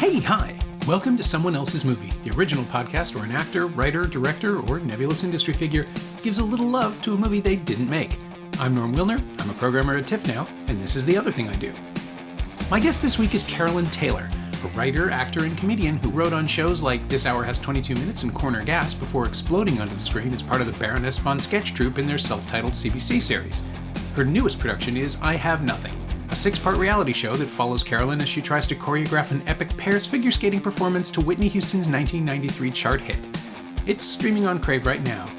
Hey, hi! Welcome to Someone Else's Movie, the original podcast where an actor, writer, director, or nebulous industry figure gives a little love to a movie they didn't make. I'm Norm Wilner, I'm a programmer at TIFF now, and this is The Other Thing I Do. My guest this week is Carolyn Taylor, a writer, actor, and comedian who wrote on shows like This Hour Has 22 Minutes and Corner Gas before exploding onto the screen as part of the Baroness Von sketch troupe in their self-titled CBC series. Her newest production is I Have Nothing, a 6-part reality show that follows Carolyn as she tries to choreograph an epic pairs figure skating performance to Whitney Houston's 1993 chart hit. It's streaming on Crave right now,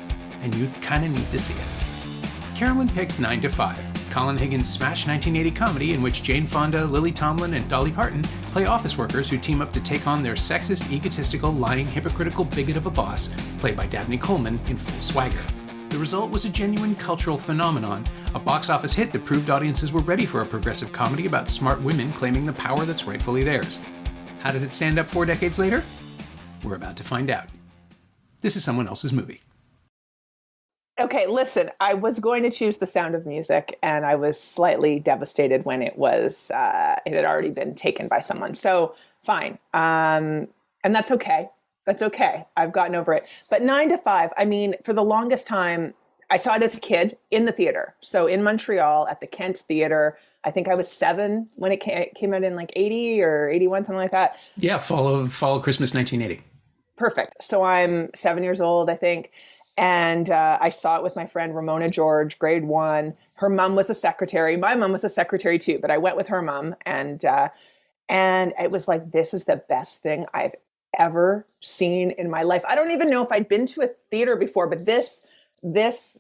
and you kinda need to see it. Carolyn picked 9 to 5, Colin Higgins' smash 1980 comedy in which Jane Fonda, Lily Tomlin, and Dolly Parton play office workers who team up to take on their sexist, egotistical, lying, hypocritical bigot of a boss, played by Dabney Coleman in full swagger. The result was a genuine cultural phenomenon, a box office hit that proved audiences were ready for a progressive comedy about smart women claiming the power that's rightfully theirs. How does it stand up 4 decades later? We're about to find out. This is Someone Else's Movie. Okay, listen, I was going to choose The Sound of Music, and I was slightly devastated when it had already been taken by someone. So, fine. And that's okay. That's okay. I've gotten over it. But 9 to 5, I mean, for the longest time, I saw it as a kid in the theater. So in Montreal at the Kent Theater, I think I was 7 when it came out in like 80 or 81, something like that. Yeah, fall of Christmas 1980. Perfect. So I'm 7 years old, I think. And I saw it with my friend Ramona George, grade 1. Her mom was a secretary. My mom was a secretary too, but I went with her mom. And it was like, this is the best thing I've ever seen in my life. I don't even know if I'd been to a theater before, but this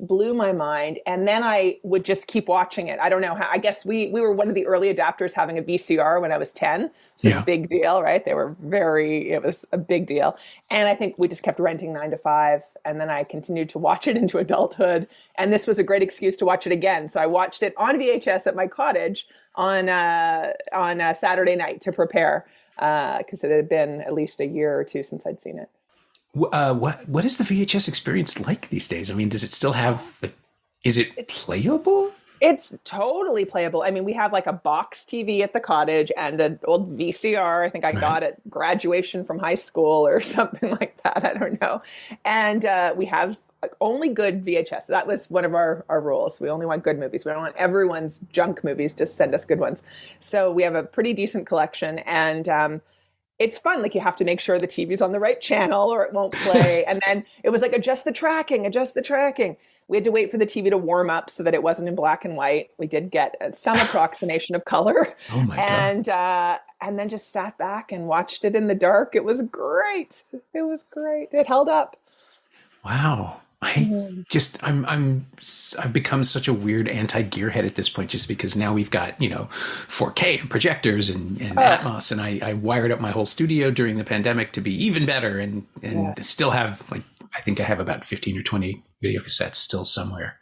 blew my mind. And then I would just keep watching it. I don't know how. I guess we were one of the early adapters having a VCR when I was 10. It's a big deal, right? It was a big deal. And I think we just kept renting 9 to 5. And then I continued to watch it into adulthood. And this was a great excuse to watch it again. So I watched it on VHS at my cottage on a Saturday night to prepare, because it had been at least a year or two since I'd seen it. What is the VHS experience like these days? I mean, does it still have, is it playable? It's totally playable. I mean, we have like a box TV at the cottage and an old VCR. I think I got at graduation from high school or something like that. I don't know. And we have only good VHS. That was one of our rules. We only want good movies. We don't want everyone's junk movies. Just send us good ones. So we have a pretty decent collection. And it's fun. Like, you have to make sure the TV's on the right channel or it won't play. And then it was like, adjust the tracking. We had to wait for the TV to warm up so that it wasn't in black and white. We did get some approximation of color. Oh my God. And then just sat back and watched it in the dark. It was great. It held up. Wow. I've become such a weird anti-gearhead at this point, just because now we've got, 4K and projectors and Atmos, and I wired up my whole studio during the pandemic to be even better, and still have, I think I have about 15 or 20 video cassettes still somewhere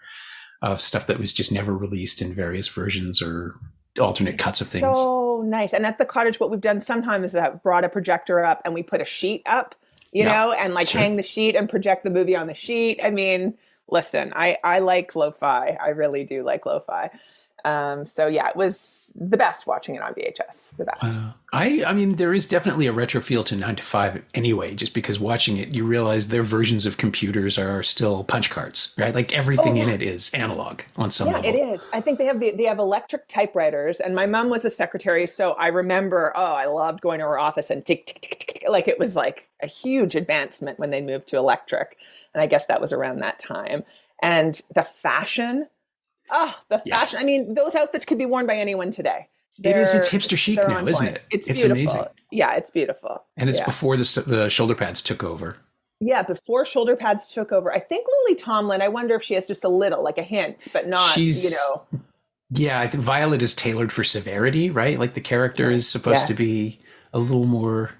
of stuff that was just never released in various versions or alternate cuts of things. So nice. And at the cottage, what we've done sometimes is brought a projector up and we put a sheet up, and hang the sheet and project the movie on the sheet. I mean, listen, I like lo-fi. I really do like lo-fi. It was the best watching it on VHS. The best. I mean, there is definitely a retro feel to 9 to 5 anyway, just because watching it, you realize their versions of computers are still punch cards, right? Like everything in it is analog on some level. Yeah, it is. I think they have electric typewriters, and my mom was a secretary. So I remember, I loved going to her office and tick, tick, tick, tick, tick. Like, it was like a huge advancement when they moved to electric. And I guess that was around that time. And the fashion. Oh, the fashion. I mean, those outfits could be worn by anyone today. It's hipster chic now, isn't it? It's amazing. Yeah, it's beautiful. And it's before the shoulder pads took over. Yeah, before shoulder pads took over. I think Lily Tomlin, I wonder if she has just a little, like a hint, but not, Yeah, I think Violet is tailored for severity, right? Like the character is supposed to be a little more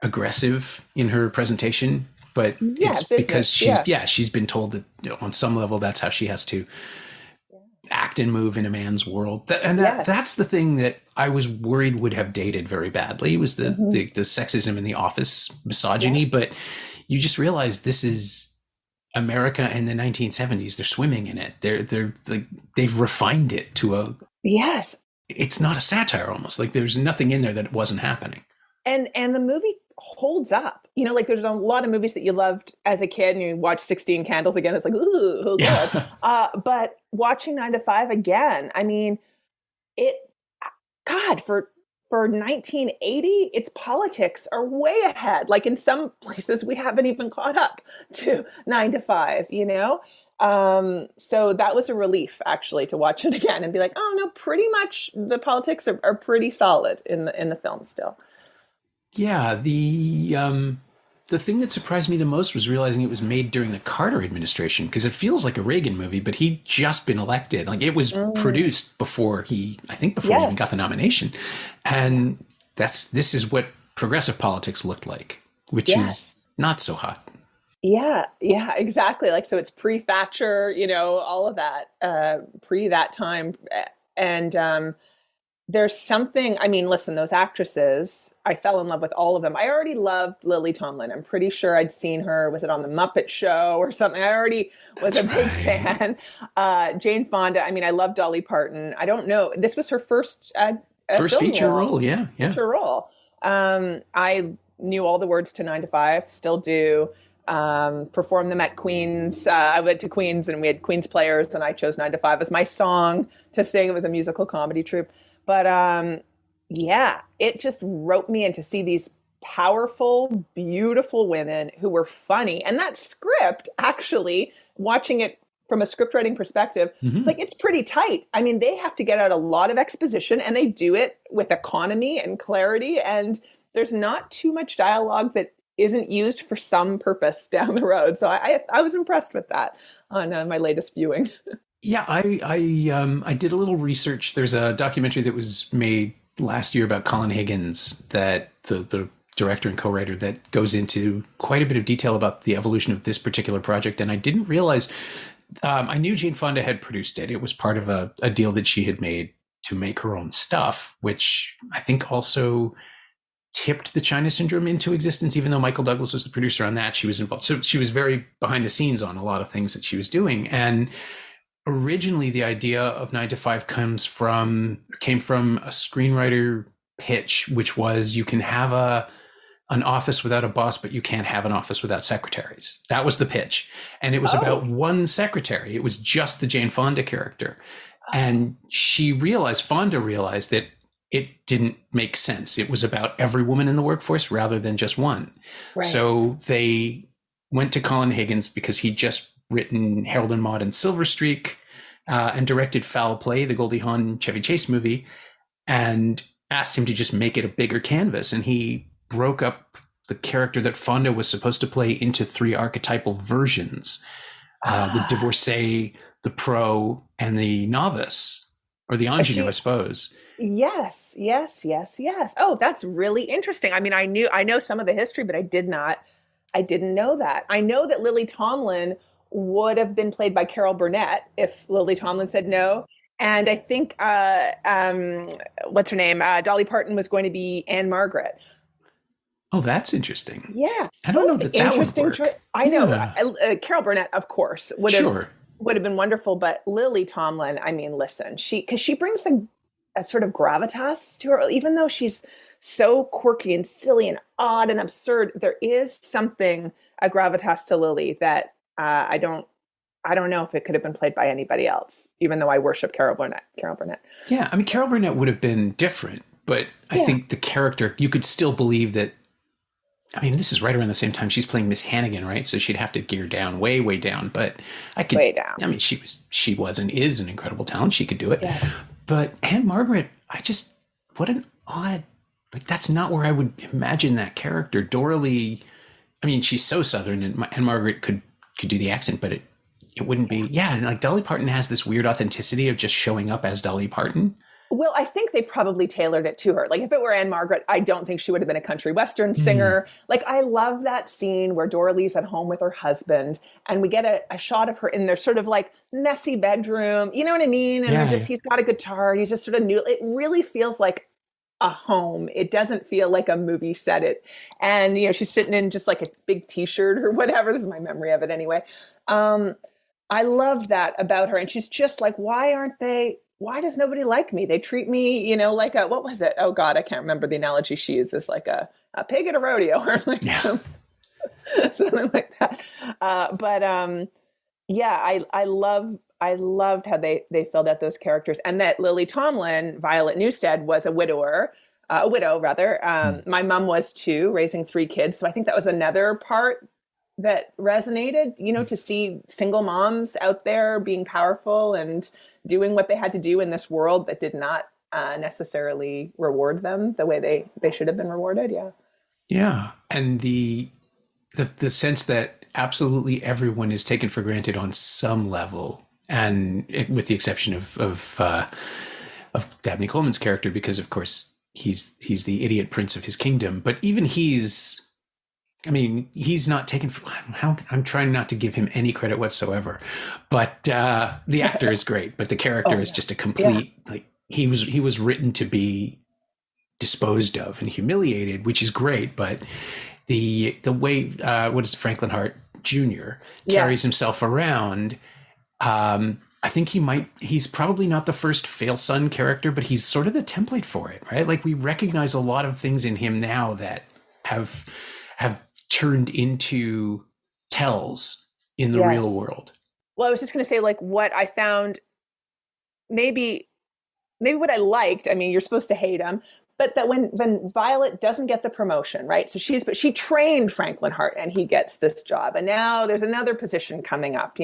aggressive in her presentation, but it's because she's been told that on some level that's how she has to act and move in a man's world. That's the thing that I was worried would have dated very badly, was the sexism in the office, misogyny, but you just realize this is America in the 1970s. They're swimming in it. They've refined it to a, yes. It's not a satire almost, like there's nothing in there that wasn't happening. And the movie holds up. Like there's a lot of movies that you loved as a kid and you watch 16 Candles again. It's like, ooh, oh Yeah. God. But watching 9 to 5 again, I mean, God, for 1980, its politics are way ahead. Like in some places, we haven't even caught up to 9 to 5, So that was a relief actually to watch it again and be like, oh no, pretty much the politics are pretty solid in the film still. Yeah, the thing that surprised me the most was realizing it was made during the Carter administration, because it feels like a Reagan movie, but he'd just been elected. Like it was produced before he even got the nomination. And this is what progressive politics looked like, which is not so hot. Yeah, exactly. Like, so it's pre-Thatcher, all of that, pre that time. And there's something, I mean, listen, those actresses, I fell in love with all of them. I already loved Lily Tomlin. I'm pretty sure I'd seen her. Was it on the Muppet Show or something? I already was a big fan. Jane Fonda. I mean, I love Dolly Parton. I don't know. This was her first feature role. Yeah. Feature role. I knew all the words to 9 to 5, still do. Performed them at Queen's. I went to Queen's and we had Queen's Players and I chose 9 to 5 as my song to sing. It was a musical comedy troupe. But it just roped me in to see these powerful, beautiful women who were funny. And that script, actually, watching it from a script writing perspective, it's like, it's pretty tight. I mean, they have to get out a lot of exposition and they do it with economy and clarity. And there's not too much dialogue that isn't used for some purpose down the road. So I was impressed with that on my latest viewing. Yeah, I did a little research. There's a documentary that was made last year about Colin Higgins, that the director and co-writer, that goes into quite a bit of detail about the evolution of this particular project. And I didn't realize, I knew Jane Fonda had produced it. It was part of a deal that she had made to make her own stuff, which I think also tipped the China Syndrome into existence. Even though Michael Douglas was the producer on that, she was involved. So she was very behind the scenes on a lot of things that she was doing. And originally the idea of 9 to 5 came from a screenwriter pitch, which was, you can have an office without a boss, but you can't have an office without secretaries. That was the pitch. And it was about one secretary. It was just the Jane Fonda character. And Fonda realized that it didn't make sense. It was about every woman in the workforce rather than just one. Right. So they went to Colin Higgins because he'd just written Harold and Maude and Silver Streak, and directed Foul Play, the Goldie Hawn Chevy Chase movie, and asked him to just make it a bigger canvas. And he broke up the character that Fonda was supposed to play into 3 archetypal versions, the divorcee, the pro, and the novice, or the ingenue, I suppose. Yes. Oh, that's really interesting. I mean, I know some of the history, but I didn't know that. I know that Lily Tomlin would have been played by Carol Burnett if Lily Tomlin said no. And I think, what's her name? Dolly Parton was going to be Anne Margaret. Oh, that's interesting. Yeah. I don't know that would work. I know. Yeah. Carol Burnett, of course, would have been wonderful. But Lily Tomlin, I mean, listen, because she brings a sort of gravitas to her, even though she's so quirky and silly and odd and absurd. There is something, a gravitas to Lily that I don't know if it could have been played by anybody else, even though I worship Carol Burnett. Yeah, I mean, Carol Burnett would have been different, but I think the character, you could still believe that. I mean, this is right around the same time she's playing Miss Hannigan, right? So she'd have to gear down, way, way down. But I could, way down. I mean, she was and is an incredible talent. She could do it. Yeah. But Anne Margaret, what an odd, that's not where I would imagine that character. Doralee, I mean, she's so Southern, and Anne Margaret could do the accent, but it wouldn't be. Yeah, and like Dolly Parton has this weird authenticity of just showing up as Dolly Parton. Well, I think they probably tailored it to her. Like, if it were Anne Margaret, I don't think she would have been a country western singer. Like, I love that scene where Doralee's at home with her husband, and we get a shot of her in their sort of like messy bedroom. You know what I mean? And he's got a guitar. He's just sort of new. It really feels like a home. It doesn't feel like a movie set. And she's sitting in just like a big T-shirt or whatever. This is my memory of it anyway. I loved that about her. And she's just like, why aren't they why does nobody like me? They treat me, like what was it? Oh God, I can't remember the analogy she uses, like a pig at a rodeo or like something like that. But yeah, I loved how they filled out those characters, and that Lily Tomlin, Violet Newstead, was a widow rather. My mom was too, raising 3 kids. So I think that was another part that resonated, to see single moms out there being powerful and doing what they had to do in this world that did not necessarily reward them the way they should have been rewarded. Yeah. Yeah. And the sense that absolutely everyone is taken for granted on some level, and with the exception of Dabney Coleman's character, because of course he's the idiot prince of his kingdom, but even he's not taken for, I'm trying not to give him any credit whatsoever, but the actor is great, but the character is just a complete, like he was written to be disposed of and humiliated, which is great, but the way Franklin Hart Jr. carries himself around, I think he's probably not the first fail son character, but he's sort of the template for it, right? Like we recognize a lot of things in him now that have turned into tells in the real world. Well, I was just going to say, like, what I found, maybe what I liked, you're supposed to hate him, but that when Violet doesn't get the promotion, right? So she trained Franklin Hart and he gets this job. And now there's another position coming up,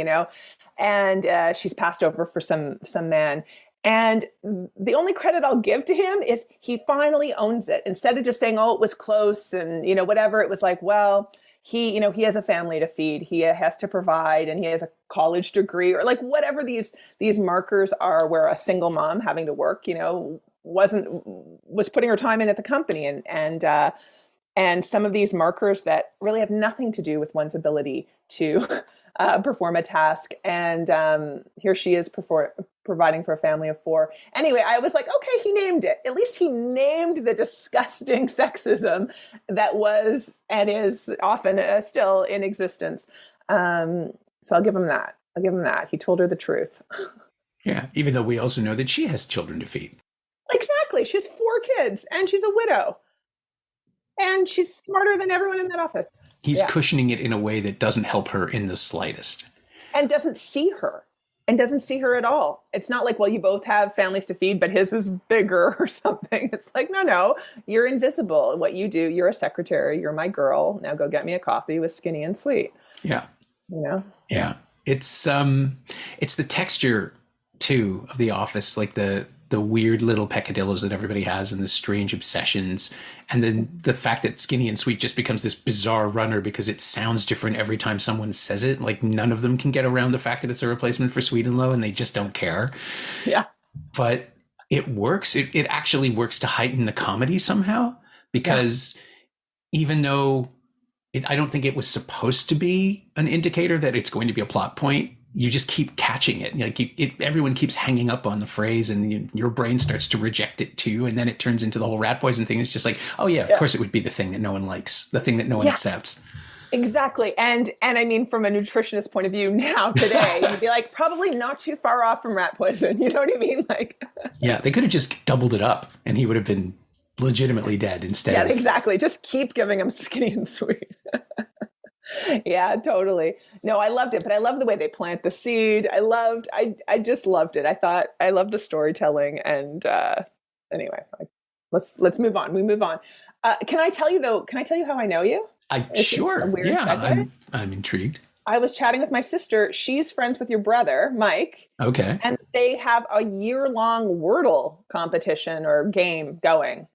and she's passed over for some man. And the only credit I'll give to him is he finally owns it. Instead of just saying, oh, it was close and, whatever, it was like, well, he has a family to feed. He has to provide, and he has a college degree, or like whatever these markers are where a single mom having to work, was putting her time in at the company, and some of these markers that really have nothing to do with one's ability to perform a task. And here she is providing for a family of 4. Anyway, I was like, okay, he named it. At least he named the disgusting sexism that was and is often still in existence. So I'll give him that. He told her the truth. Yeah, even though we also know that she has children to feed. Exactly. She has 4 kids and she's a widow. And she's smarter than everyone in that office. He's cushioning it in a way that doesn't help her in the slightest. And doesn't see her at all. It's not like, well, you both have families to feed, but his is bigger or something. It's like, no, you're invisible. What you do, you're a secretary. You're my girl. Now go get me a coffee with Skinny and Sweet. Yeah. Yeah. It's the texture too of the office, like the weird little peccadillos that everybody has and the strange obsessions. And then the fact that Skinny and Sweet just becomes this bizarre runner because it sounds different every time someone says it. Like none of them can get around the fact that it's a replacement for Sweet and Low, and they just don't care. Yeah. But it works. It actually works to heighten the comedy somehow, because even though I don't think it was supposed to be an indicator that it's going to be a plot point, you just keep catching it. Like everyone keeps hanging up on the phrase, and your brain starts to reject it too. And then it turns into the whole rat poison thing. It's just like, oh yeah, of course it would be the thing that no one likes, the thing that no one accepts. Exactly. And from a nutritionist point of view now today, you'd be like, probably not too far off from rat poison. You know what I mean? Like, yeah, they could have just doubled it up and he would have been legitimately dead instead. Yeah, exactly. Just keep giving him Skinny and Sweet. Yeah, totally. No, I loved it, but I love the way they plant the seed. I just loved it. I loved the storytelling. And anyway, let's move on. We move on. Can I tell you how I know you? Sure. Yeah, I'm intrigued. I was chatting with my sister. She's friends with your brother, Mike. Okay. And they have a year-long Wordle competition or game going.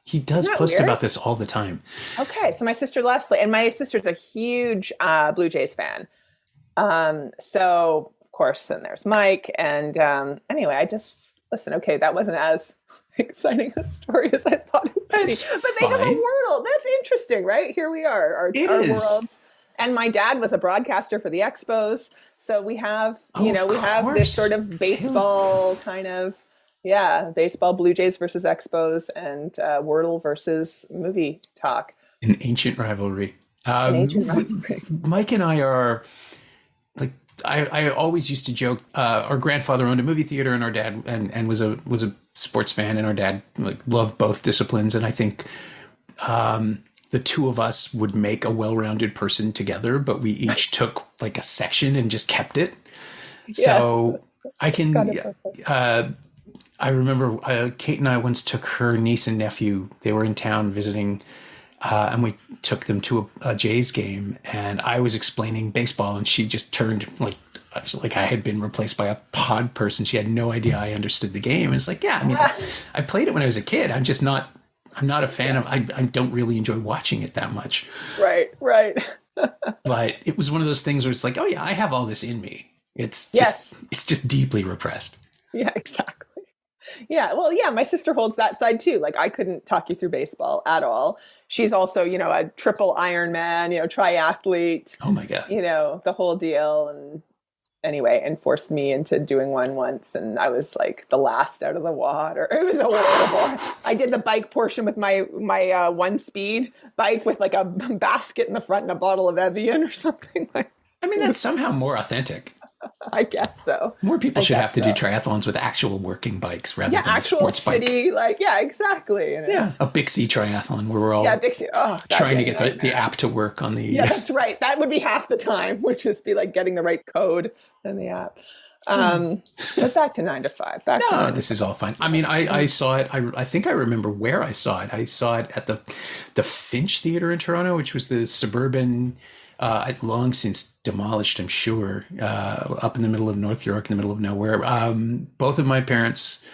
He does post weird? About this all the time. Okay. So my sister Leslie, and my sister's a huge Blue Jays fan. So of course, and there's Mike. And anyway, I just, listen, okay, that wasn't as exciting a story as I thought it would be. But they have a Wordle. That's interesting, right? Here we are, our worlds. And my dad was a broadcaster for the Expos. So we have, we have this sort of baseball kind of, baseball, Blue Jays versus Expos, and Wordle versus movie talk. An ancient rivalry. Mike and I are like I always used to joke. Our grandfather owned a movie theater, and our dad and was a sports fan, and our dad like loved both disciplines. And I think the two of us would make a well-rounded person together, but we each took like a section and just kept it. So I can. I remember Kate and I once took her niece and nephew. They were in town visiting, and we took them to a Jays game. And I was explaining baseball, and she just turned like I had been replaced by a pod person. She had no idea I understood the game. And it's like, yeah, I mean, I played it when I was a kid. I'm just not. I'm not a fan of. I don't really enjoy watching it that much. Right. But it was one of those things where it's like, oh yeah, I have all this in me. It's just deeply repressed. Yeah, exactly. Yeah. Well, yeah, my sister holds that side too. Like I couldn't talk you through baseball at all. She's also, a triple Ironman, triathlete. Oh my God. The whole deal. And anyway, and forced me into doing one once. And I was like the last out of the water. It was horrible. I did the bike portion with my one speed bike with like a basket in the front and a bottle of Evian or something like. I mean, that's somehow more authentic. I guess so. More people should have to do triathlons with actual working bikes rather than a sports city, bike. Exactly. Yeah, a Bixie triathlon where we're all trying to get the app to work on the... Yeah, that's right. That would be half the time, which is be like getting the right code in the app. But back to 9 to 5. This is all fine. I mean, I saw it. I think I remember where I saw it. I saw it at the Finch Theater in Toronto, which was the suburban... long since demolished, I'm sure, up in the middle of North York, in the middle of nowhere. Both of my parents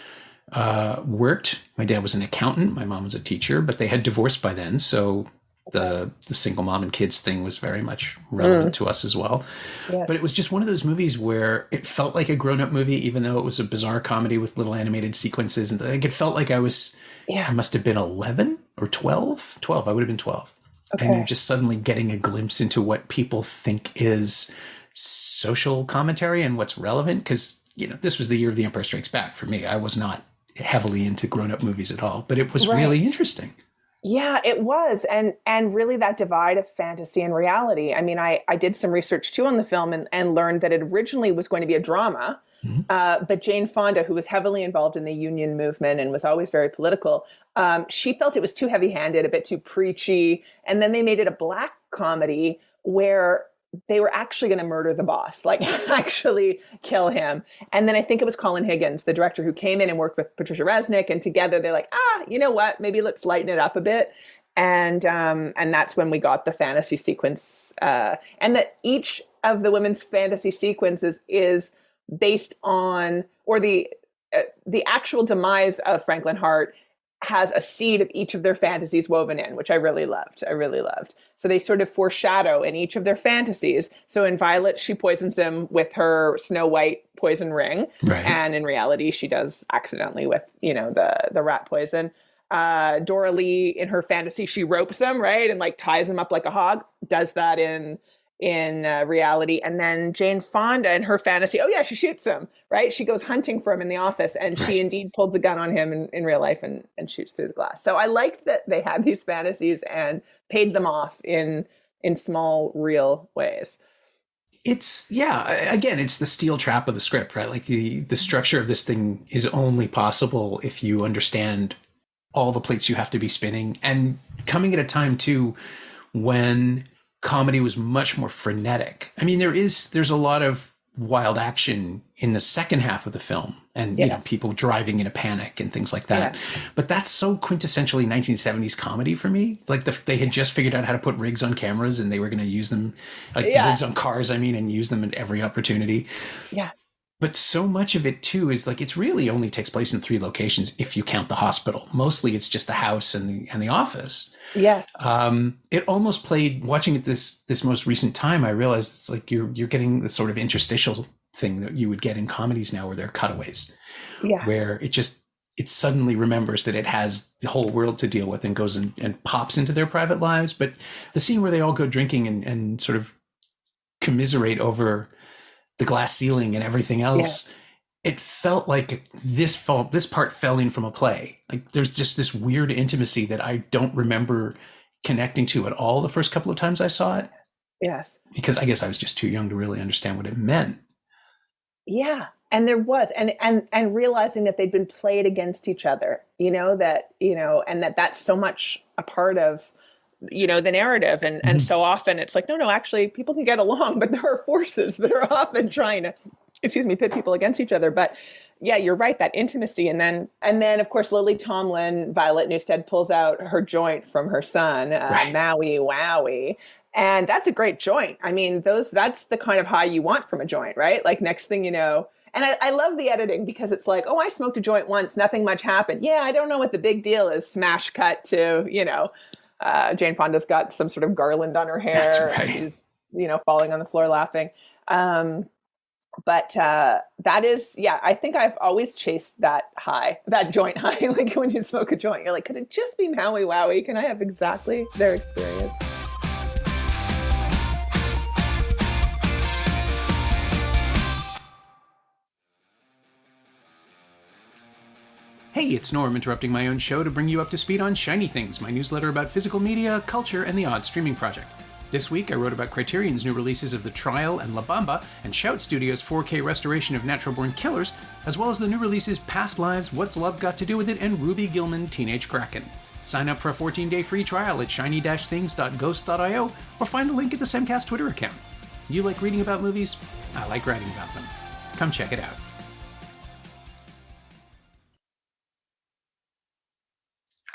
worked. My dad was an accountant. My mom was a teacher, but they had divorced by then. So the single mom and kids thing was very much relevant to us as well. Yes. But it was just one of those movies where it felt like a grown-up movie, even though it was a bizarre comedy with little animated sequences. And it felt like I must have been 11 or 12. 12. I would have been 12. Okay. And you're just suddenly getting a glimpse into what people think is social commentary and what's relevant. Because, this was the year of The Empire Strikes Back for me. I was not heavily into grown-up movies at all, but it was really interesting. Yeah, it was. And really that divide of fantasy and reality. I mean, I did some research too on the film and learned that it originally was going to be a drama. Mm-hmm. But Jane Fonda, who was heavily involved in the union movement and was always very political, she felt it was too heavy-handed, a bit too preachy. And then they made it a black comedy where they were actually going to murder the boss, like actually kill him. And then I think it was Colin Higgins, the director, who came in and worked with Patricia Resnick. And together they're like, you know what? Maybe let's lighten it up a bit. And that's when we got the fantasy sequence. And that each of the women's fantasy sequences is based on, or the actual demise of Franklin Hart has a seed of each of their fantasies woven in, which I really loved. So they sort of foreshadow in each of their fantasies. So in Violet, she poisons him with her Snow White poison ring. Right. And in reality, she does accidentally with, the rat poison. Dora Lee, in her fantasy, she ropes him, right? And like ties him up like a hog, does that in reality. And then Jane Fonda in her fantasy, she shoots him, right? She goes hunting for him in the office, and she indeed pulls a gun on him in real life and shoots through the glass. So I liked that they had these fantasies and paid them off in small, real ways. It's it's the steel trap of the script, right? Like the structure of this thing is only possible if you understand all the plates you have to be spinning, and coming at a time too when comedy was much more frenetic. I mean, there's a lot of wild action in the second half of the film, and people driving in a panic and things like that. Yeah. But that's so quintessentially 1970s comedy for me. Like they had just figured out how to put rigs on cameras, and they were going to use them, rigs on cars. And use them at every opportunity. Yeah. But so much of it too is like it's really only takes place in 3 locations if you count the hospital. Mostly it's just the house and the office. Yes. It almost played, watching it this most recent time, I realized it's like you're getting the sort of interstitial thing that you would get in comedies now, where there are cutaways. Yeah. Where it suddenly remembers that it has the whole world to deal with and goes and pops into their private lives. But the scene where they all go drinking and sort of commiserate over the glass ceiling and everything else, it felt like this part fell in from a play. Like there's just this weird intimacy that I don't remember connecting to at all the first couple of times I saw it. Yes. Because I guess I was just too young to really understand what it meant. Yeah. And there was, and realizing that they'd been played against each other, and that's so much a part of, the narrative. And so often it's like, no, actually people can get along, but there are forces that are often trying to, pit people against each other. But yeah, you're right, that intimacy. And then of course, Lily Tomlin, Violet Newstead, pulls out her joint from her son, Right. Maui Wowie. And that's a great joint. I mean, that's the kind of high you want from a joint, right? Like next thing you know, and I love the editing because it's like, oh, I smoked a joint once, nothing much happened. Yeah, I don't know what the big deal is. Smash cut to, Jane Fonda's got some sort of garland on her hair. That's right. And she's, falling on the floor laughing. But that is, yeah, I think I've always chased that joint high. Like when you smoke a joint, you're like, could it just be Maui Wowie? Can I have exactly their experience? Hey, it's Norm interrupting my own show to bring you up to speed on Shiny Things, my newsletter about physical media, culture, and the odd streaming project. This week, I wrote about Criterion's new releases of The Trial and La Bamba, and Shout Studios' 4K restoration of Natural Born Killers, as well as the new releases Past Lives, What's Love Got to Do With It, and Ruby Gillman, Teenage Kraken. Sign up for a 14-day free trial at shiny-things.ghost.io, or find a link at the Semcast Twitter account. You like reading about movies? I like writing about them. Come check it out.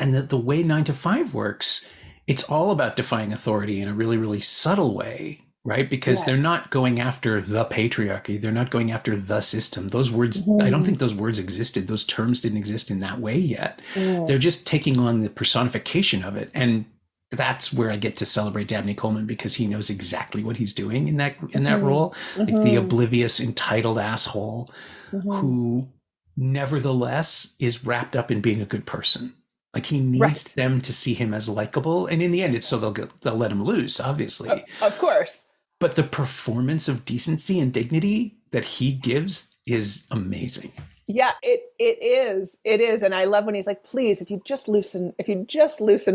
And the way 9 to 5 works, it's all about defying authority in a really, really subtle way, right? Because they're not going after the patriarchy. They're not going after the system. Those words, I don't think those words existed. Those terms didn't exist in that way yet. They're just taking on the personification of it. And that's where I get to celebrate Dabney Coleman, because he knows exactly what he's doing in that role. Like the oblivious, entitled asshole who nevertheless is wrapped up in being a good person. Like he needs them to see him as likable, and in the end, it's so they'll let him loose, obviously. Of course. But the performance of decency and dignity that he gives is amazing. Yeah, it is. It is. And I love when he's like, please, if you just loosen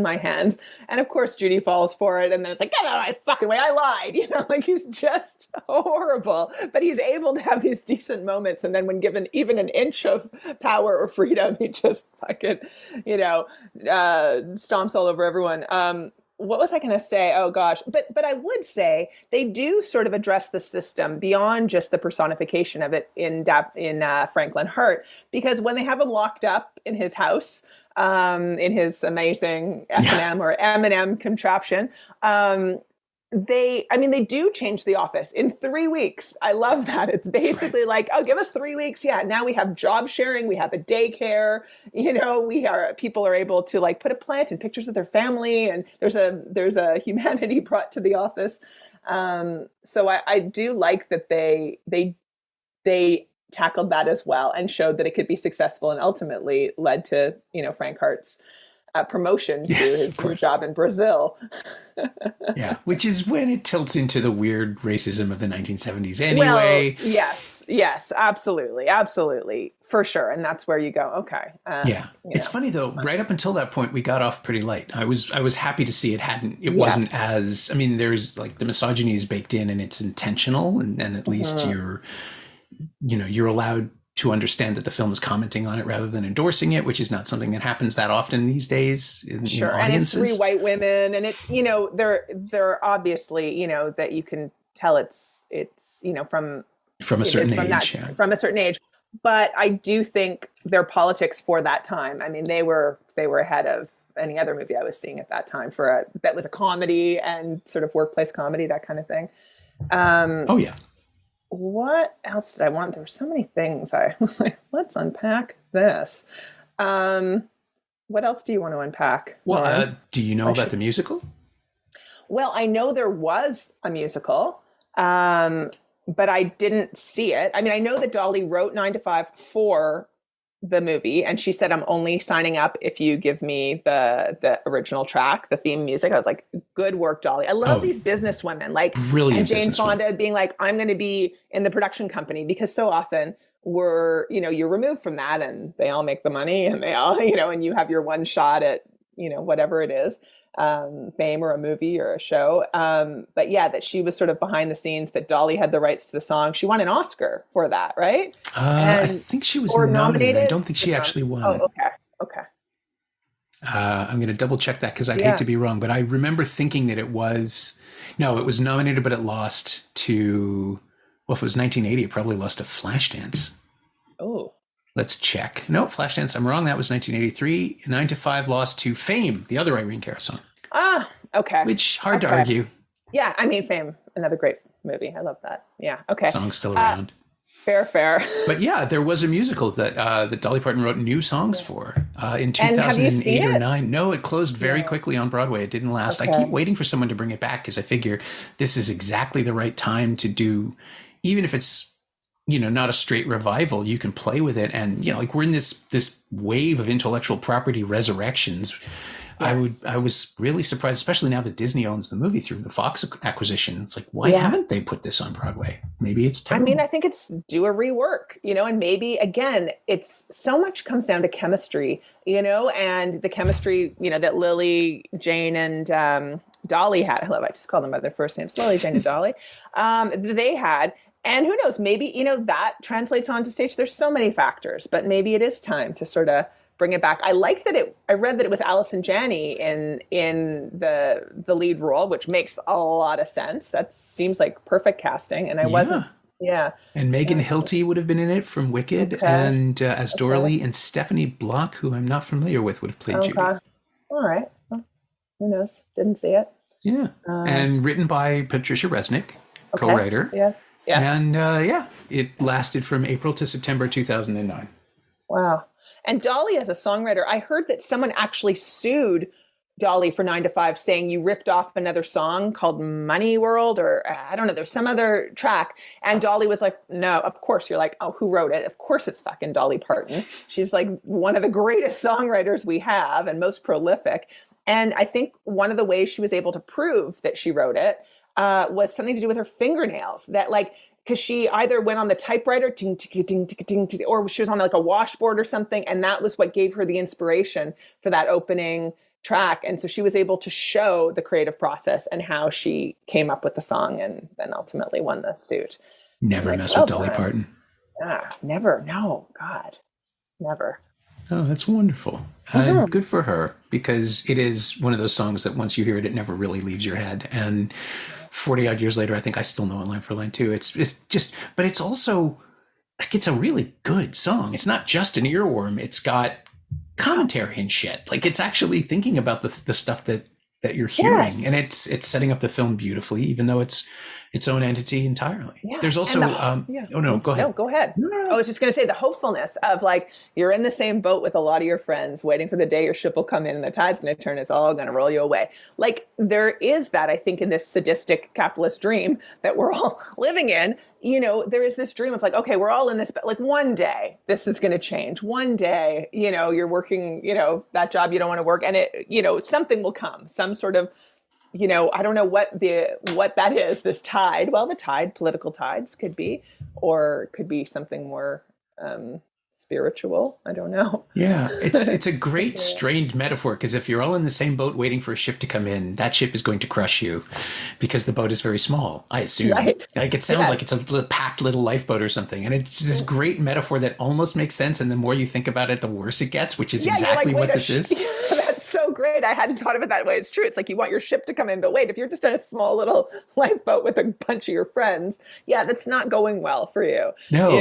my hands. And of course, Judy falls for it. And then it's like, get out of my fucking way. I lied. Like he's just horrible. But he's able to have these decent moments. And then when given even an inch of power or freedom, he just fucking, stomps all over everyone. What was I going to say? Oh gosh. But I would say they do sort of address the system beyond just the personification of it in Franklin Hurt, because when they have him locked up in his house, in his amazing S&M or M&M contraption, they do change the office in 3 weeks. I love that. It's basically like, oh, give us 3 weeks. Yeah. Now we have job sharing. We have a daycare, people are able to like put a plant and pictures of their family. And there's a humanity brought to the office. So I do like that they tackled that as well and showed that it could be successful, and ultimately led to, Frank Hart's promotion to his new job in Brazil. Yeah, which is when it tilts into the weird racism of the 1970s anyway. Well, yes, absolutely, for sure. And that's where you go, okay. It's funny though, right up until that point, we got off pretty light. I was happy to see it wasn't as, there's like the misogyny is baked in and it's intentional, and at least you're allowed to understand that the film is commenting on it rather than endorsing it, which is not something that happens that often these days in audiences. And it's 3 white women, and it's, they're obviously, that you can tell it's from a certain age. From a certain age. But I do think their politics for that time, they were ahead of any other movie I was seeing at that time that was a comedy and sort of workplace comedy, that kind of thing. What else did I want? There were so many things. I was like, let's unpack this. What else do you want to unpack? Well, do you know about the musical? Well, I know there was a musical, but I didn't see it. I know that Dolly wrote 9 to 5 for the movie, and she said, I'm only signing up if you give me the original track, the theme music. I was like, good work, Dolly. I love these business women, like brilliant, and Jane Fonda being like, I'm going to be in the production company, because so often you're removed from that, and they all make the money, and they all, and you have your one shot at whatever it is, fame or a movie or a show. But yeah, that she was sort of behind the scenes, that Dolly had the rights to the song. She won an Oscar for that, right? I think she was nominated. I don't think she actually won. Oh, okay. I'm going to double check that because I'd hate to be wrong, but I remember thinking that it was nominated, but it lost to, well, if it was 1980, it probably lost to Flashdance. Oh. Let's check. No, Flashdance, I'm wrong. That was 1983. 9 to 5 lost to Fame, the other Irene Cara song. Ah, okay. Which, hard to argue. Yeah, I mean, Fame, another great movie. I love that. Yeah, okay. Song's still around. Fair. But yeah, there was a musical that Dolly Parton wrote new songs for in 2008 or 9. No, it closed very quickly on Broadway. It didn't last. Okay. I keep waiting for someone to bring it back because I figure this is exactly the right time to do, even if it's, not a straight revival, you can play with it. And, like we're in this wave of intellectual property resurrections. Yes. I was really surprised, especially now that Disney owns the movie through the Fox acquisition. It's like, why haven't they put this on Broadway? Maybe it's terrible. I mean, I think it's do a rework, and maybe again, it's so much comes down to chemistry, and the chemistry, that Lily, Jane, and Dolly had. I just call them by their first names, Lily, Jane, and Dolly. They had. And who knows, maybe, that translates onto stage. There's so many factors, but maybe it is time to sort of bring it back. I like that I read that it was Allison Janney in the lead role, which makes a lot of sense. That seems like perfect casting. And I wasn't. Yeah. And Megan Hilty would have been in it from Wicked, and as Dorothy, and Stephanie Block, who I'm not familiar with, would have played Judy. All right. Well, who knows? Didn't see it. Yeah. And written by Patricia Resnick. Okay. Co-writer. Yes. And it lasted from April to September 2009. Wow. And Dolly as a songwriter, I heard that someone actually sued Dolly for 9 to 5 saying you ripped off another song called Money World, or I don't know, there's some other track. And Dolly was like, no, of course. You're like, oh, who wrote it? Of course it's fucking Dolly Parton. She's like one of the greatest songwriters we have and most prolific. And I think one of the ways she was able to prove that she wrote it was something to do with her fingernails, that because she either went on the typewriter ting, ting, ting, ting, ting, ting, or she was on like a washboard or something. And that was what gave her the inspiration for that opening track. And so she was able to show the creative process and how she came up with the song and then ultimately won the suit. Never mess with Dolly Parton. Never. No, God, never. Oh, that's wonderful. Good for her, because it is one of those songs that once you hear it, it never really leaves your head. And 40 odd years later, I think I still know it line for line too. It's just, but it's also like, it's a really good song. It's not just an earworm. It's got commentary and shit. Like it's actually thinking about the stuff that you're hearing. Yes. And it's setting up the film beautifully, even though it's its own entity entirely. Yeah. There's also, oh no, go ahead. No, go ahead. No. I was just going to say the hopefulness of like, you're in the same boat with a lot of your friends waiting for the day your ship will come in and the tide's going to turn. It's all going to roll you away. Like there is that, I think, in this sadistic capitalist dream that we're all living in, there is this dream of like, okay, we're all in this, but like one day this is going to change. One day, you're working, that job you don't want to work, and it, something will come, some sort of, I don't know what that is, this tide. Well, the tide, political tides could be, or could be something more spiritual. I don't know. Yeah, it's a great strained metaphor, because if you're all in the same boat waiting for a ship to come in, that ship is going to crush you because the boat is very small, I assume. Right. Like it sounds like it's a packed little lifeboat or something. And it's this great metaphor that almost makes sense. And the more you think about it, the worse it gets, which is exactly what this is. That's so great. I hadn't thought of it that way. It's true. It's like you want your ship to come in, but wait, if you're just in a small little lifeboat with a bunch of your friends, that's not going well for you. No.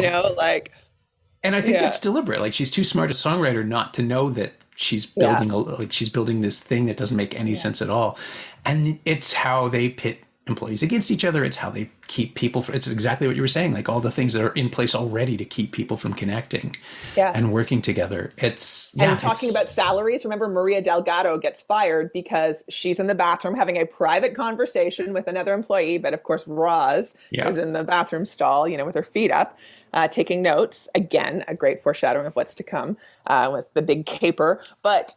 And I think that's deliberate. Like she's too smart a songwriter not to know that she's building she's building this thing that doesn't make any sense at all. And it's how they pit employees against each other. It's how they keep people. It's exactly what you were saying. Like all the things that are in place already to keep people from connecting and working together. Talking about salaries. Remember, Maria Delgado gets fired because she's in the bathroom having a private conversation with another employee. But of course, Roz is in the bathroom stall, with her feet up, taking notes. Again, a great foreshadowing of what's to come with the big caper. But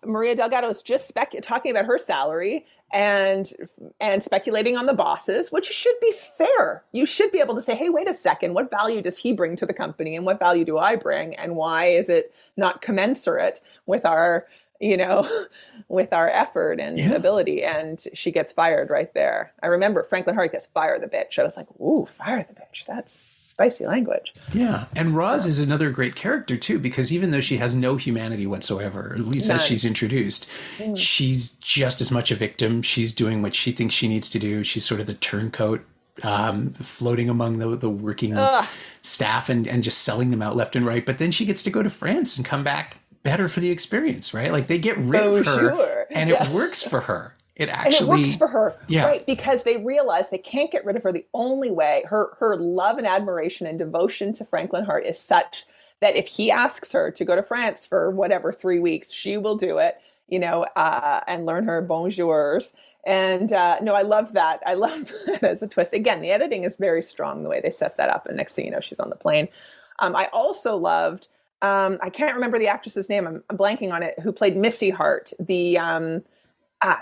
Maria Delgado is just talking about her salary and speculating on the bosses, which should be fair. You should be able to say, hey, wait a second, what value does he bring to the company and what value do I bring? And why is it not commensurate with our with our effort and ability. And she gets fired right there. I remember Franklin Hart gets fire the bitch. I was like, ooh, fire the bitch. That's spicy language. Yeah. And Roz is another great character too, because even though she has no humanity whatsoever, at least as she's introduced, she's just as much a victim. She's doing what she thinks she needs to do. She's sort of the turncoat, floating among the working staff and just selling them out left and right. But then she gets to go to France and come back better for the experience, right? Like they get rid of her and it works for her. It works for her, right? Because they realize they can't get rid of her. The only way, her love and admiration and devotion to Franklin Hart is such that if he asks her to go to France for whatever 3 weeks, she will do it, and learn her bonjours. And no, I love that. I love that as a twist. Again, the editing is very strong, the way they set that up. And next thing you know, she's on the plane. I also loved, I can't remember the actress's name. I'm blanking on it, who played Missy Hart, the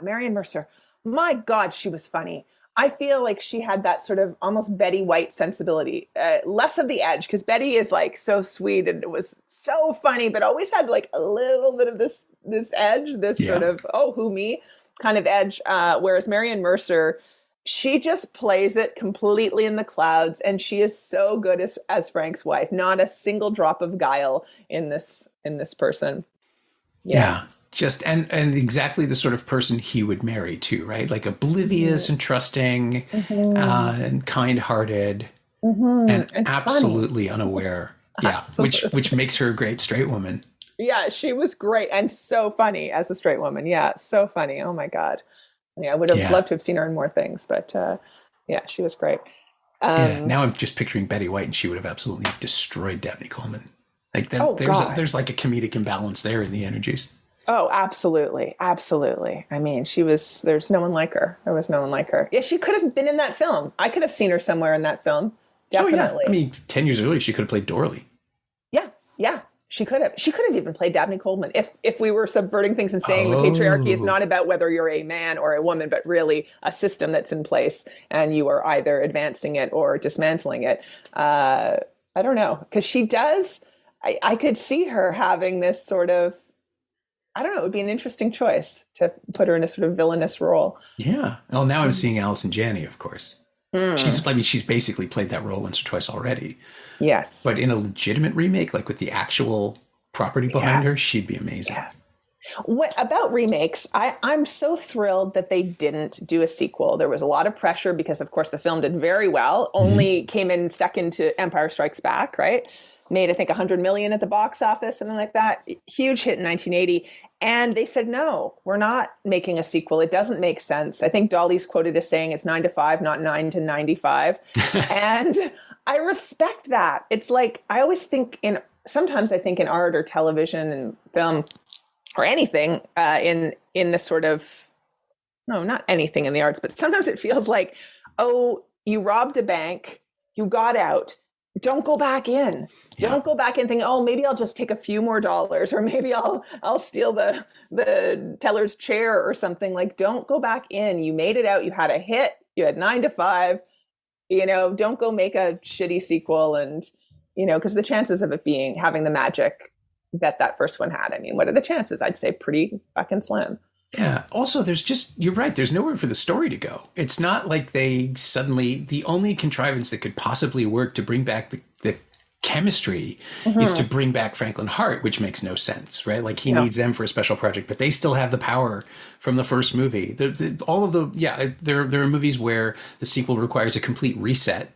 Marion Mercer. My God, she was funny. I feel like she had that sort of almost Betty White sensibility, less of the edge, because Betty is like so sweet and it was so funny, but always had like a little bit of this edge, sort of, oh, who me kind of edge. Whereas Marion Mercer, she just plays it completely in the clouds, and she is so good as Frank's wife. Not a single drop of guile in this person. Yeah. Just and exactly the sort of person he would marry too, right? Like oblivious and trusting, and kind-hearted, and absolutely funny. Unaware. Yeah, absolutely. which makes her a great straight woman. Yeah, she was great and so funny as a straight woman. Yeah, so funny. Oh my God. Yeah, I would have loved to have seen her in more things, but she was great. Now I'm just picturing Betty White, and she would have absolutely destroyed Dabney Coleman. Like there's like a comedic imbalance there in the energies. Oh, absolutely. Absolutely. I mean, there's no one like her. There was no one like her. Yeah, she could have been in that film. I could have seen her somewhere in that film. Definitely. Oh, yeah. I mean, 10 years earlier, she could have played Dorley. Yeah. Yeah. She could have. She could have even played Dabney Coleman if we were subverting things and saying the patriarchy is not about whether you're a man or a woman, but really a system that's in place and you are either advancing it or dismantling it. I don't know. Because she does. I could see her having this sort of, I don't know, it would be an interesting choice to put her in a sort of villainous role. Yeah. Well, now I'm seeing Allison Janney, of course. She's basically played that role once or twice already. Yes. But in a legitimate remake, like with the actual property behind her, she'd be amazing. Yeah. What about remakes? I'm so thrilled that they didn't do a sequel. There was a lot of pressure because, of course, the film did very well. Only came in second to Empire Strikes Back, right? Made, I think, $100 million at the box office, something like that. Huge hit in 1980. And they said, no, we're not making a sequel. It doesn't make sense. I think Dolly's quoted as saying it's 9 to 5, not 9 to 95. And I respect that. It's like, I always think sometimes I think in art or television and film or anything in the sort of, no, not anything in the arts, but sometimes it feels like, oh, you robbed a bank, you got out. Don't go back in. Don't go back in thinking, oh, maybe I'll just take a few more dollars, or maybe I'll steal the teller's chair or something. Like, don't go back in. You made it out. You had a hit. You had 9 to 5. Don't go make a shitty sequel. And, because the chances of it having the magic that first one had, I mean, what are the chances? I'd say pretty fucking slim. Yeah. Also, you're right. There's nowhere for the story to go. It's not like the only contrivance that could possibly work to bring back the chemistry is to bring back Franklin Hart, which makes no sense, right? Like he needs them for a special project, but they still have the power from the first movie. There are movies where the sequel requires a complete reset.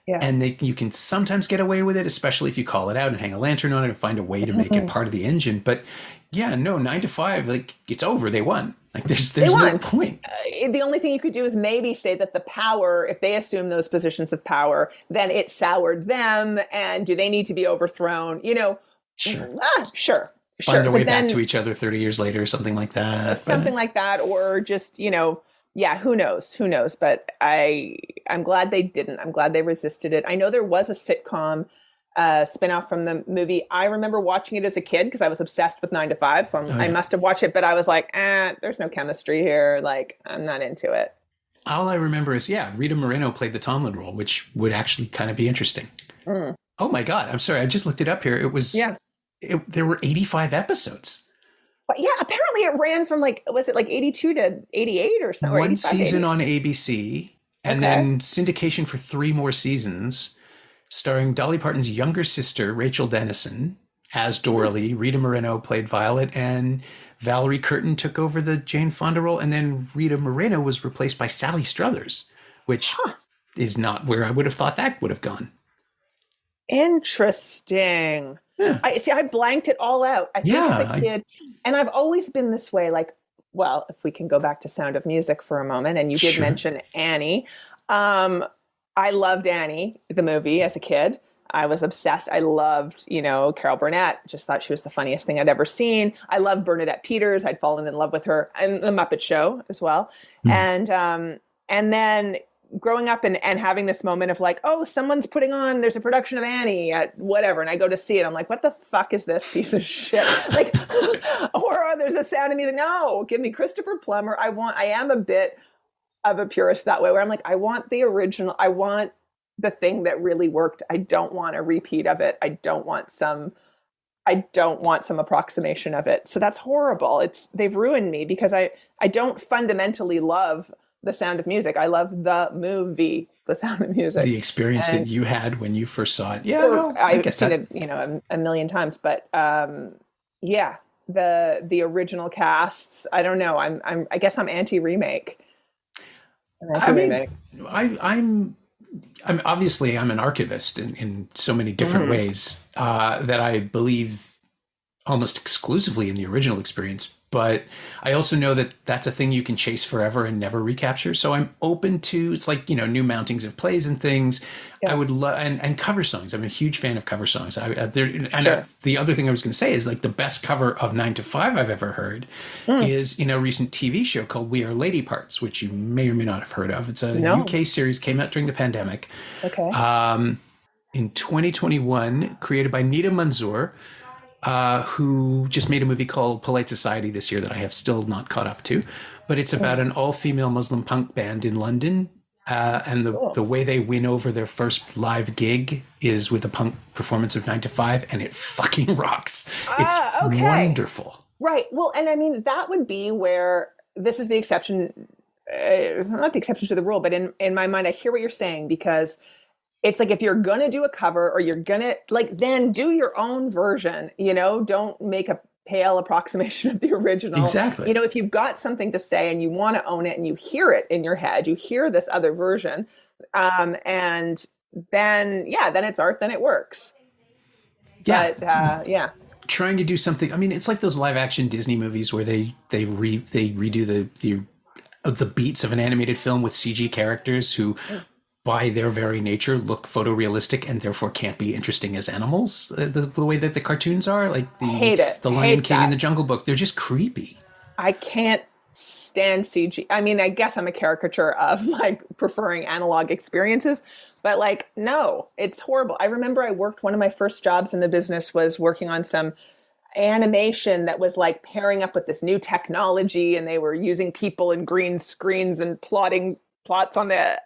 Yes. And you can sometimes get away with it, especially if you call it out and hang a lantern on it and find a way to make it part of the engine. But 9 to 5, like it's over. They won. Like there's no point. The only thing you could do is maybe say that the power, if they assume those positions of power, then it soured them. And do they need to be overthrown? Sure. Sure. Find a way back to each other 30 years later, something like that. Something like that. Or just, who knows? But I'm glad they didn't. I'm glad they resisted it. I know there was a sitcom spinoff from the movie. I remember watching it as a kid because I was obsessed with 9 to 5. So I must have watched it, but I was like, there's no chemistry here. Like, I'm not into it. All I remember is, Rita Moreno played the Tomlin role, which would actually kind of be interesting. Oh my God. I'm sorry. I just looked it up here. It was, there were 85 episodes. But yeah, apparently it ran from like, was it like 82 to 88 or something, or One 85 to season 80? on ABC, and Okay. then syndication for three more seasons, starring Dolly Parton's younger sister, Rachel Dennison, as Hmm. Doralee. Rita Moreno played Violet, and Valerie Curtin took over the Jane Fonda role. And then Rita Moreno was replaced by Sally Struthers, which Huh. is not where I would have thought that would have gone. Interesting. Yeah. I see, I blanked it all out. I think as a Yeah. kid, and I've always been this way, like, well, if we can go back to Sound of Music for a moment, and you did Sure. mention Annie. Um, I loved Annie, the movie, as a kid. I was obsessed. I loved, Carol Burnett. Just thought she was the funniest thing I'd ever seen. I loved Bernadette Peters. I'd fallen in love with her, and the Muppet Show as well. Hmm. And then growing up and having this moment of like, oh, someone's putting on, there's a production of Annie at whatever, and I go to see it. I'm like, what the fuck is this piece of shit? Like, or there's a Sound of Music. No, give me Christopher Plummer. I am a bit of a purist that way, where I'm like, I want the original. I want the thing that really worked. I don't want a repeat of it. I don't want some approximation of it. So that's horrible. They've ruined me because I don't fundamentally love The Sound of Music. I love the movie, The Sound of Music. The experience that And you had when you first saw it. Yeah, or no, I I've get seen that. it, a million times, but yeah, the original casts, I don't know. I guess I'm anti remake. I'm anti I mean, remake. I'm obviously I'm an archivist in so many different ways that I believe almost exclusively in the original experience. But I also know that that's a thing you can chase forever and never recapture. So I'm open to, it's like, new mountings of plays and things. I would Yes, love, and cover songs. I'm a huge fan of cover songs. sure. The other thing I was going to say is like the best cover of 9 to 5 I've ever heard Mm, is in a recent TV show called We Are Lady Parts, which you may or may not have heard of. It's a no. UK series, came out during the pandemic. Okay. In 2021, created by Nita Manzoor, who just made a movie called Polite Society this year that I have still not caught up to. But it's about Mm, an all-female Muslim punk band in London. And the cool. way they win over their first live gig is with a punk performance of 9 to 5, and it fucking rocks. It's Ah, okay. wonderful. Right. Well, and I mean, that would be where this is the exception, not the exception to the rule, but in my mind, I hear what you're saying, because it's like if you're going to do a cover, or you're going to, like, then do your own version, don't make a pale approximation of the original. Exactly. If you've got something to say and you want to own it and you hear it in your head, you hear this other version, and then, yeah, then it's art, then it works. Yeah. But yeah. Trying to do something. I mean, it's like those live action Disney movies where they redo the beats of an animated film with CG characters who, by their very nature, look photorealistic and therefore can't be interesting as animals. The way that the cartoons are, like Hate it. the Lion Hate King and that. the Jungle Book, they're just creepy. I can't stand CG. I mean, I guess I'm a caricature of like preferring analog experiences, but like, no, it's horrible. I remember one of my first jobs in the business was working on some animation that was like pairing up with this new technology, and they were using people in green screens and plotting plots on the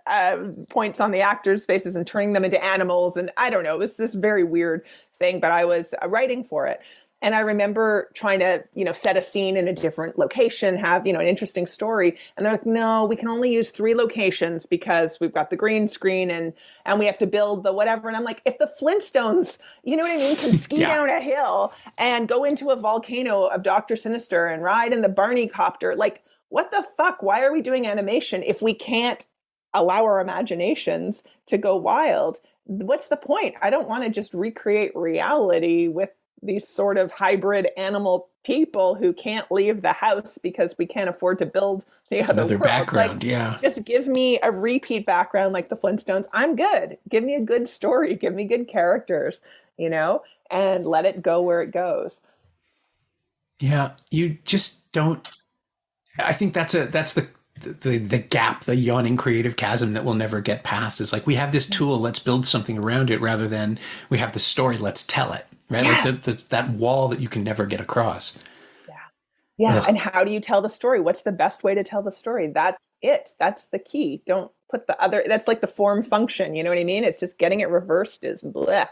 points on the actors' faces and turning them into animals. And I don't know, it was this very weird thing, but I was writing for it. And I remember trying to, set a scene in a different location, have, an interesting story. And they're like, no, we can only use 3 locations because we've got the green screen and we have to build the whatever. And I'm like, if the Flintstones, you know what I mean, can ski Yeah. down a hill and go into a volcano of Dr. Sinister and ride in the Barney copter, like, what the fuck? Why are we doing animation if we can't allow our imaginations to go wild? What's the point? I don't want to just recreate reality with these sort of hybrid animal people who can't leave the house because we can't afford to build the other Another worlds. Like, background. Yeah. just give me a repeat background like the Flintstones. I'm good. Give me a good story. Give me good characters, and let it go where it goes. Yeah. You just don't. I think that's the gap, the yawning creative chasm that we'll never get past. Is like, we have this tool, let's build something around it, rather than we have the story, let's tell it. Right? Like Yes. that wall that you can never get across. Yeah. Yeah. Ugh. And how do you tell the story? What's the best way to tell the story? That's it. That's the key. Don't put the other, that's like the form function. You know what I mean? It's just getting it reversed is bleh.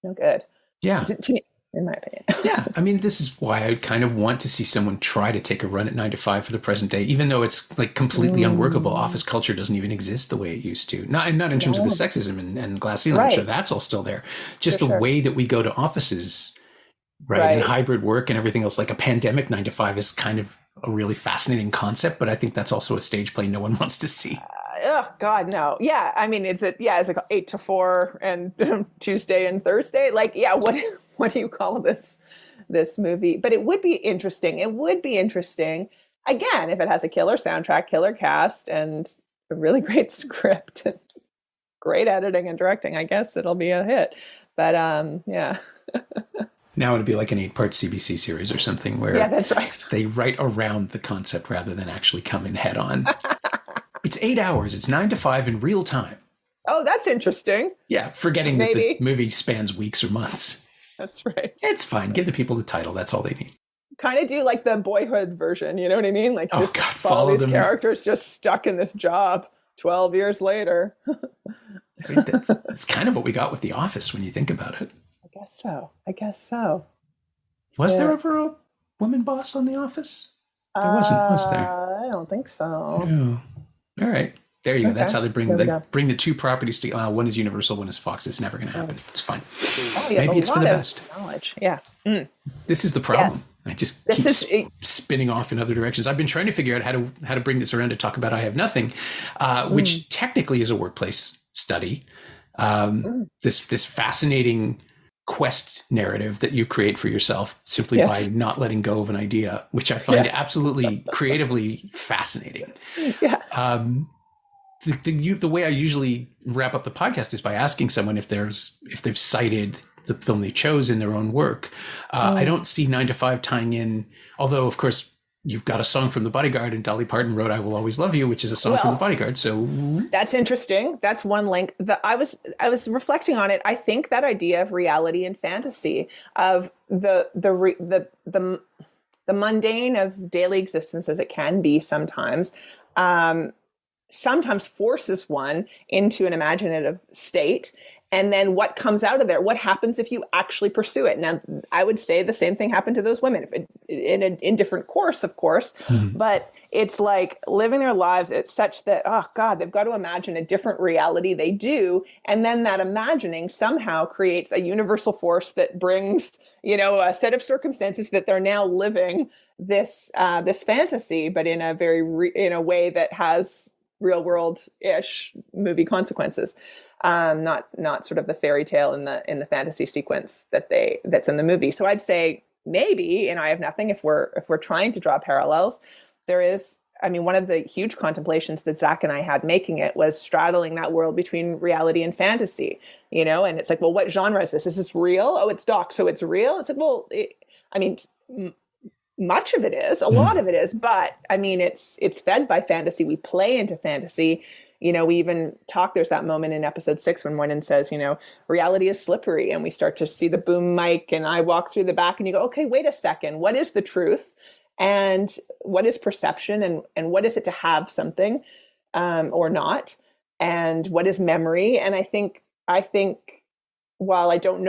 No good. Yeah. To me. in my opinion. Yeah. I mean, this is why I kind of want to see someone try to take a run at 9 to 5 for the present day, even though it's like completely unworkable. Office culture doesn't even exist the way it used to. Not in terms of the sexism and glass ceiling. I'm sure that's all still there. Just the way that we go to offices, right? And hybrid work and everything else, like a pandemic 9 to 5 is kind of a really fascinating concept, but I think that's also a stage play no one wants to see. Oh God, no. Yeah. I mean, it's like 8 to 4 and Tuesday and Thursday. Like, yeah, what do you call this movie? But it would be interesting. Again, if it has a killer soundtrack, killer cast, and a really great script, and great editing and directing, I guess it'll be a hit. But yeah. Now it'd be like an 8-part CBC series or something where that's right. They write around the concept rather than actually come in head on. It's 8 hours. It's 9 to 5 in real time. Oh, that's interesting. Yeah, forgetting that the movie spans weeks or months. That's right. It's fine. Give the people the title. That's all they need. Kind of do like the Boyhood version. You know what I mean? Like, follow these characters just stuck in this job 12 years later. I mean, that's kind of what we got with The Office when you think about it. I guess so. Was there ever a woman boss on The Office? There wasn't, was there? I don't think so. Oh. All right. There you go. That's how they bring the two properties together. One is Universal, one is Fox. It's never going to happen. It's fine. Maybe it's for the best. Knowledge. Yeah. This is the problem. Yes. I just keep spinning off in other directions. I've been trying to figure out how to bring this around to talk about I Have Nothing, which technically is a workplace study. This fascinating quest narrative that you create for yourself simply by not letting go of an idea, which I find absolutely creatively fascinating. Yeah. The way I usually wrap up the podcast is by asking someone if they've cited the film they chose in their own work. I don't see 9 to 5 tying in, although of course you've got a song from The Bodyguard and Dolly Parton wrote I Will Always Love You, which is a song from The Bodyguard. So that's interesting. That's one link. I was reflecting on it. I think that idea of reality and fantasy, of the mundane of daily existence as it can be sometimes, sometimes forces one into an imaginative state. And then what comes out of there? What happens if you actually pursue it? Now, I would say the same thing happened to those women in different course, of course. But it's like living their lives. It's such that, oh God, they've got to imagine a different reality. They do. And then that imagining somehow creates a universal force that brings, a set of circumstances that they're now living this fantasy, but in a in a way that has real world-ish movie consequences. Not sort of the fairy tale in the fantasy sequence that's in the movie. So I'd say maybe in I Have Nothing, if we're trying to draw parallels, there is, one of the huge contemplations that Zach and I had making it was straddling that world between reality and fantasy, and it's like, well, what genre is this? Is this real? Oh, it's doc, so it's real. It's like, well, much of it is, a lot of it is, but it's fed by fantasy. We play into fantasy. We even talk, there's that moment in episode 6 when Moynihan says, reality is slippery, and we start to see the boom mic and I walk through the back and you go, okay, wait a second. What is the truth? And what is perception? And what is it to have something or not? And what is memory? And I think while I don't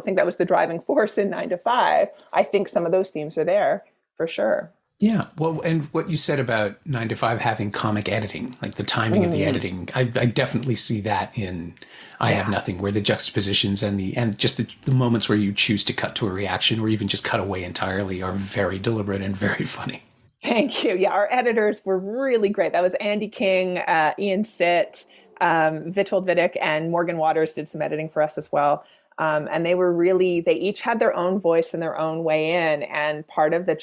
think that was the driving force in 9 to 5, I think some of those themes are there for sure. Yeah. Well, and what you said about 9 to 5 having comic editing, like the timing of the editing, I definitely see that in I Have Nothing, where the juxtapositions and just the moments where you choose to cut to a reaction or even just cut away entirely are very deliberate and very funny. Thank you. Yeah, our editors were really great. That was Andy King, Ian Sitt, Vitold Vidic, and Morgan Waters did some editing for us as well. And they each had their own voice and their own way in. And part of the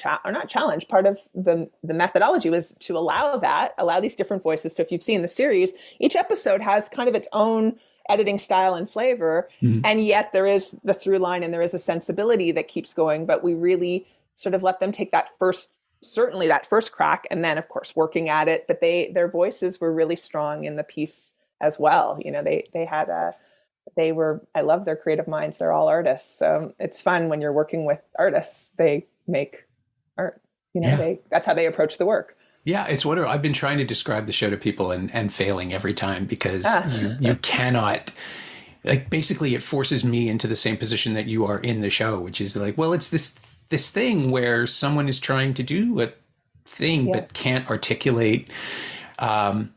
part of the methodology was to allow these different voices. So if you've seen the series, each episode has kind of its own editing style and flavor. And yet there is the through line and there is a sensibility that keeps going. But we really sort of let them take that first crack. And then, of course, working at it. But their voices were really strong in the piece as well. I love their creative minds. They're all artists. So it's fun when you're working with artists. They make art, that's how they approach the work. Yeah. It's wonderful. I've been trying to describe the show to people and failing every time because you cannot Like, basically, it forces me into the same position that you are in the show, which is like, well, it's this thing where someone is trying to do a thing but can't articulate her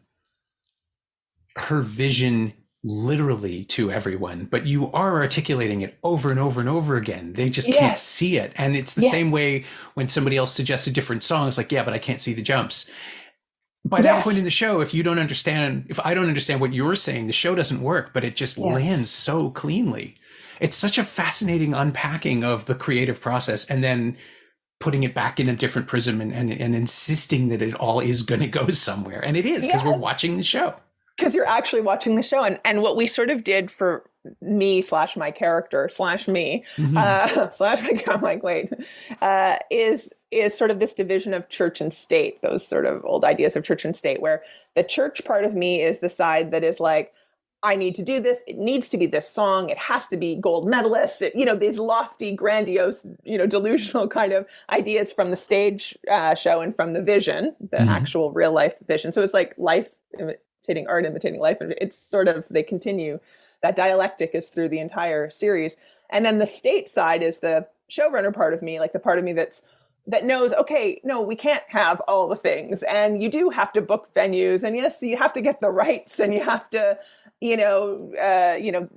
vision literally to everyone, but you are articulating it over and over and over again. They just can't see it. And it's the same way when somebody else suggests a different song. It's like, yeah, but I can't see the jumps. By that point in the show, if I don't understand what you're saying, the show doesn't work, but it just lands so cleanly. It's such a fascinating unpacking of the creative process, and then putting it back in a different prism and insisting that it all is going to go somewhere. And it is, because we're watching the show. Because you're actually watching the show. And what we sort of did for me / my character / me / my, I'm like, wait, is sort of this division of church and state, those sort of old ideas of church and state, where the church part of me is the side that is like, I need to do this. It needs to be this song. It has to be gold medalists. These lofty, grandiose, delusional kind of ideas from the stage show and from the vision, the actual real life vision. So it's like life imitating art, imitating life. And it's sort of, they continue. That dialectic is through the entire series. And then the state side is the showrunner part of me, like the part of me that knows, okay, no, we can't have all the things. And you do have to book venues. And yes, you have to get the rights, and you have to, the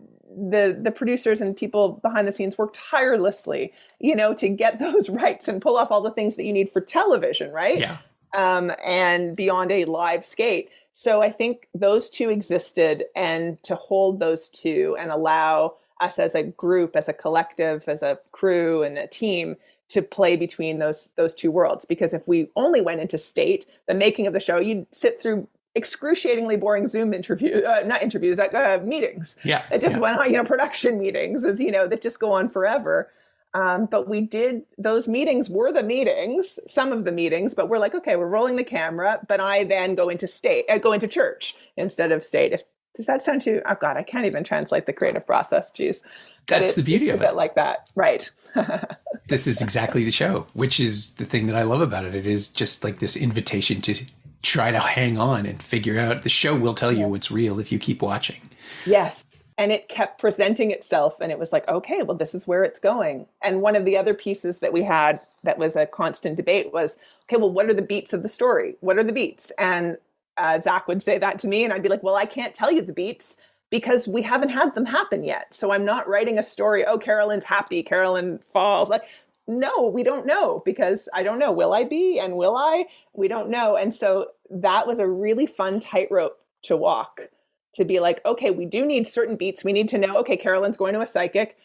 producers and people behind the scenes work tirelessly, to get those rights and pull off all the things that you need for television, right? Yeah. And beyond a live skate. So I think those two existed, and to hold those two and allow us as a group, as a collective, as a crew and a team to play between those two worlds. Because if we only went into state, the making of the show, you'd sit through excruciatingly boring Zoom meetings. Yeah. It just went on, production meetings, that just go on forever. But we did, those meetings were the meetings, some of the meetings, but we're like, okay, we're rolling the camera, but I then go into church instead of state. Does that sound too, oh God, I can't even translate the creative process. Geez. That's the beauty of it. A bit like that. Right. This is exactly the show, which is the thing that I love about it. It is just like this invitation to try to hang on and figure out. The show will tell you what's real if you keep watching. Yes. And it kept presenting itself, and it was like, okay, well, this is where it's going. And one of the other pieces that we had that was a constant debate was, okay, well, what are the beats of the story? What are the beats? And Zach would say that to me, and I'd be like, well, I can't tell you the beats because we haven't had them happen yet. So I'm not writing a story, oh, Carolyn's happy, Carolyn falls. Like, no, we don't know, because I don't know. Will I be? And will I? We don't know. And so that was a really fun tightrope to walk, to be like, okay, we do need certain beats. We need to know, okay, Carolyn's going to a psychic.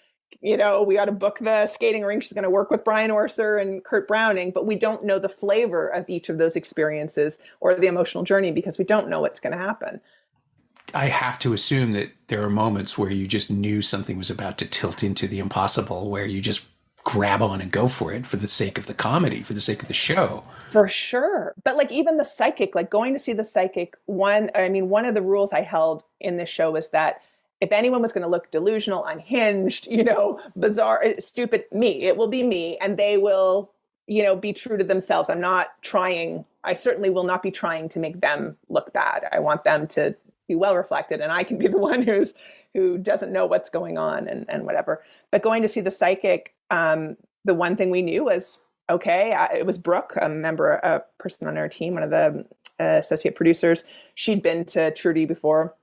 We got to book the skating rink. She's going to work with Brian Orser and Kurt Browning, but we don't know the flavor of each of those experiences or the emotional journey because we don't know what's going to happen. I have to assume that there are moments where you just knew something was about to tilt into the impossible, where you just grab on and go for it for the sake of the comedy, for the sake of the show. For sure. But like even the psychic, like going to see the psychic, one of the rules I held in this show was that if anyone was going to look delusional, unhinged, bizarre, stupid, me, it will be me. And they will, be true to themselves. I certainly will not be trying to make them look bad. I want them to be well reflected, and I can be the one who doesn't know what's going on and whatever. But going to see the psychic, the one thing we knew was, okay, it was Brooke, a person on our team, one of the associate producers. She'd been to Trudy before,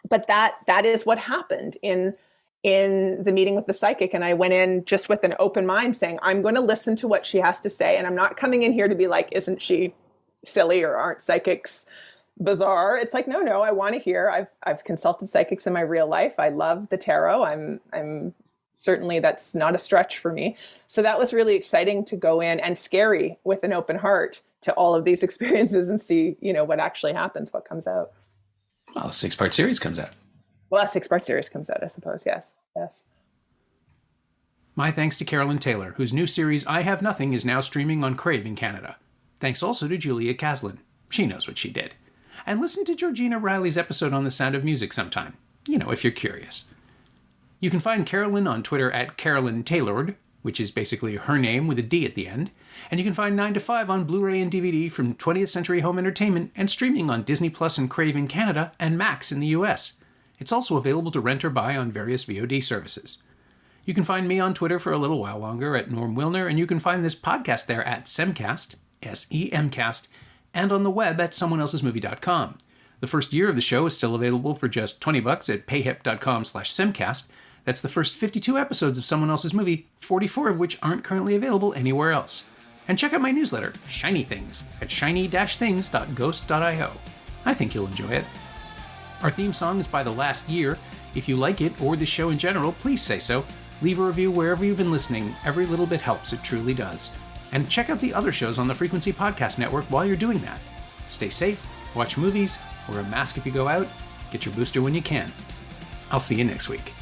but that is what happened in the meeting with the psychic. And I went in just with an open mind saying, I'm going to listen to what she has to say. And I'm not coming in here to be like, isn't she silly, or aren't psychics bizarre? It's like, no, I want to hear. I've consulted psychics in my real life. I love the tarot. I'm certainly, that's not a stretch for me. So that was really exciting to go in, and scary, with an open heart to all of these experiences and see, what actually happens, what comes out. Well, a 6-part series comes out. Well, a 6-part series comes out, I suppose. Yes. My thanks to Carolyn Taylor, whose new series I Have Nothing is now streaming on Crave in Canada. Thanks also to Julia Caslin. She knows what she did. And listen to Georgina Riley's episode on The Sound of Music sometime, if you're curious. You can find Carolyn on Twitter at Carolyn Taylor, which is basically her name with a D at the end. And you can find 9 to 5 on Blu-ray and DVD from 20th Century Home Entertainment and streaming on Disney Plus and Crave in Canada and Max in the US. It's also available to rent or buy on various VOD services. You can find me on Twitter for a little while longer at Norm Wilner, and you can find this podcast there at Semcast, S-E-M-Cast, and on the web at someoneelsesmovie.com. The first year of the show is still available for just $20 at payhip.com/Semcast. That's the first 52 episodes of Someone Else's Movie, 44 of which aren't currently available anywhere else. And check out my newsletter, Shiny Things, at shiny-things.ghost.io. I think you'll enjoy it. Our theme song is by The Last Year. If you like it, or the show in general, please say so. Leave a review wherever you've been listening. Every little bit helps, it truly does. And check out the other shows on the Frequency Podcast Network while you're doing that. Stay safe, watch movies, wear a mask if you go out, get your booster when you can. I'll see you next week.